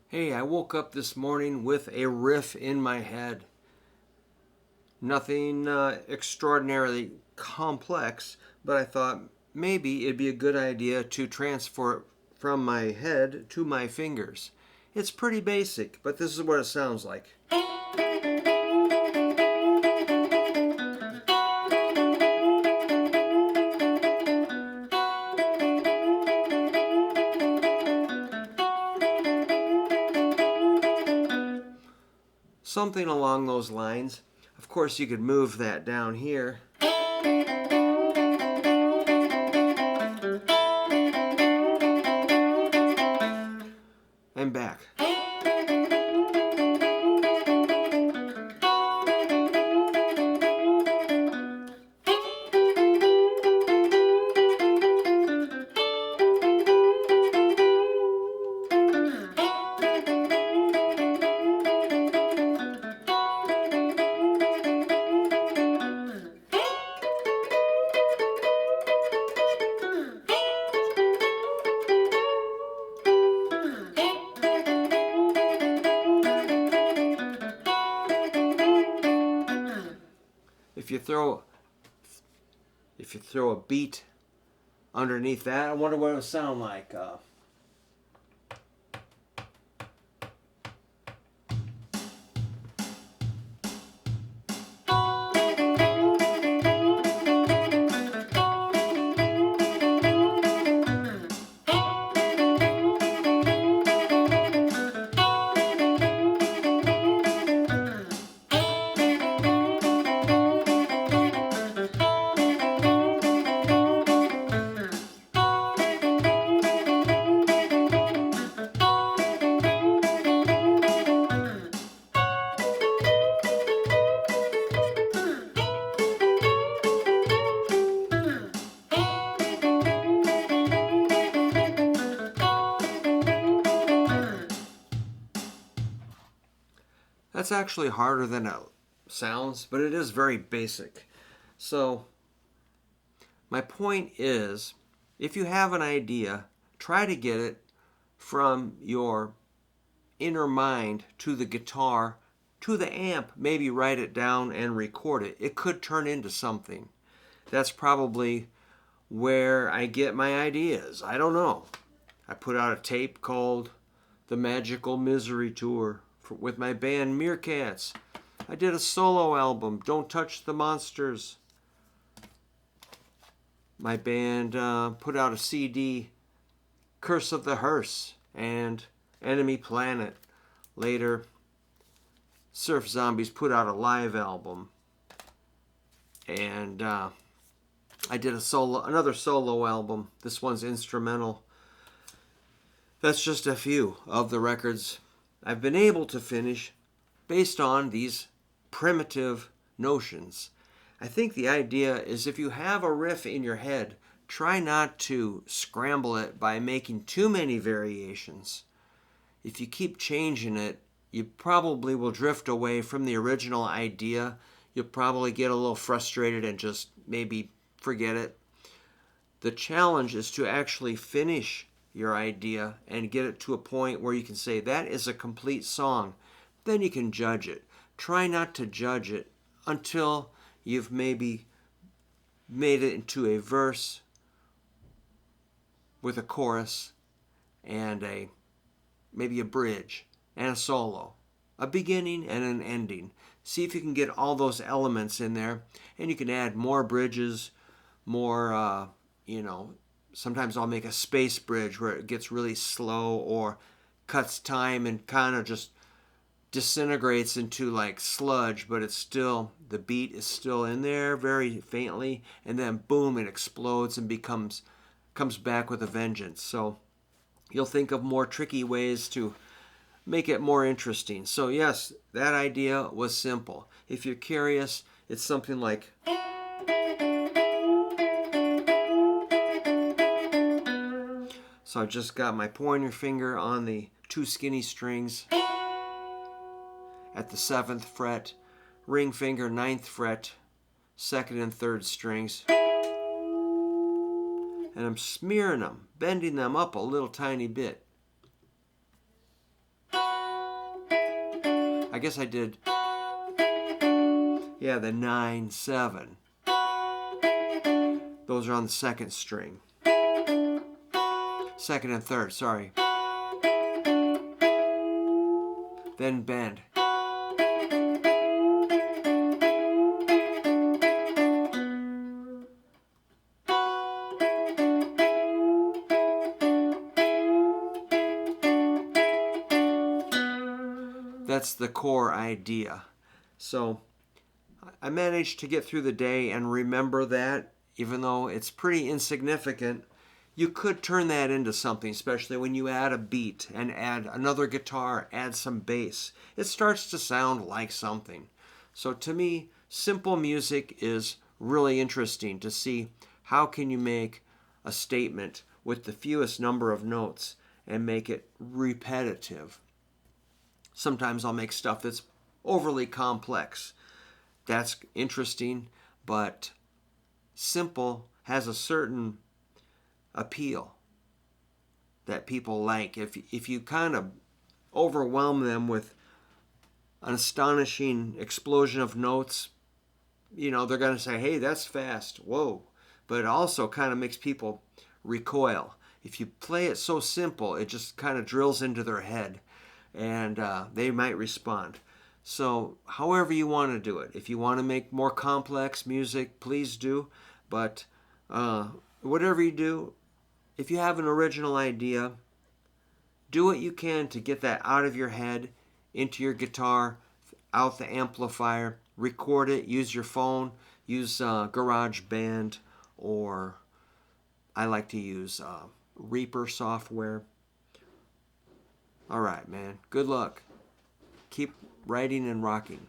Hey, I woke up this morning with a riff in my head. Nothing extraordinarily complex, but I thought maybe it'd be a good idea to transfer it from my head to my fingers. It's pretty basic, but this is what it sounds like. Something along those lines. Of course, you could move that down here. And back. If you throw a beat underneath that, I wonder what it would sound like. That's actually harder than it sounds, but it is very basic. So, my point is, if you have an idea, try to get it from your inner mind to the guitar, to the amp, maybe write it down and record it. It could turn into something. That's probably where I get my ideas. I don't know. I put out a tape called The Magical Misery Tour with my band Meerkats. I did a solo album, Don't Touch the Monsters. My band put out a CD, Curse of the Hearse and Enemy Planet. Later, Surf Zombies put out a live album. And I did another solo album. This one's instrumental. That's just a few of the records I've been able to finish based on these primitive notions. I think the idea is if you have a riff in your head, try not to scramble it by making too many variations. If you keep changing it, you probably will drift away from the original idea. You'll probably get a little frustrated and just maybe forget it. The challenge is to actually finish your idea and get it to a point where you can say that is a complete song. Then you can judge it. Try not to judge it until you've maybe made it into a verse with a chorus and maybe a bridge and a solo, a beginning and an ending. See if you can get all those elements in there, and you can add more bridges, more, sometimes I'll make a space bridge where it gets really slow or cuts time and kind of just disintegrates into like sludge, but it's still, the beat is still in there very faintly, and then boom, it explodes and comes back with a vengeance. So you'll think of more tricky ways to make it more interesting. So yes, that idea was simple. If you're curious, it's something like, so I just got my pointer finger on the two skinny strings at the 7th fret, ring finger 9th fret, 2nd and 3rd strings. And I'm smearing them, bending them up a little tiny bit. I guess I did, yeah, the 9, 7. Those are on the second string. Second and third, sorry. Then bend. That's the core idea. So I managed to get through the day and remember that, even though it's pretty insignificant. You could turn that into something, especially when you add a beat and add another guitar, add some bass. It starts to sound like something. So to me, simple music is really interesting to see how can you make a statement with the fewest number of notes and make it repetitive. Sometimes I'll make stuff that's overly complex. That's interesting, but simple has a certain appeal that people like. If you kind of overwhelm them with an astonishing explosion of notes, you know, they're going to say, hey, that's fast, whoa. But it also kind of makes people recoil. If you play it so simple, it just kind of drills into their head, and they might respond. So however you want to do it. If you want to make more complex music, please do. But whatever you do, if you have an original idea, do what you can to get that out of your head, into your guitar, out the amplifier, record it, use your phone, use GarageBand, or I like to use Reaper software. All right, man. Good luck. Keep writing and rocking.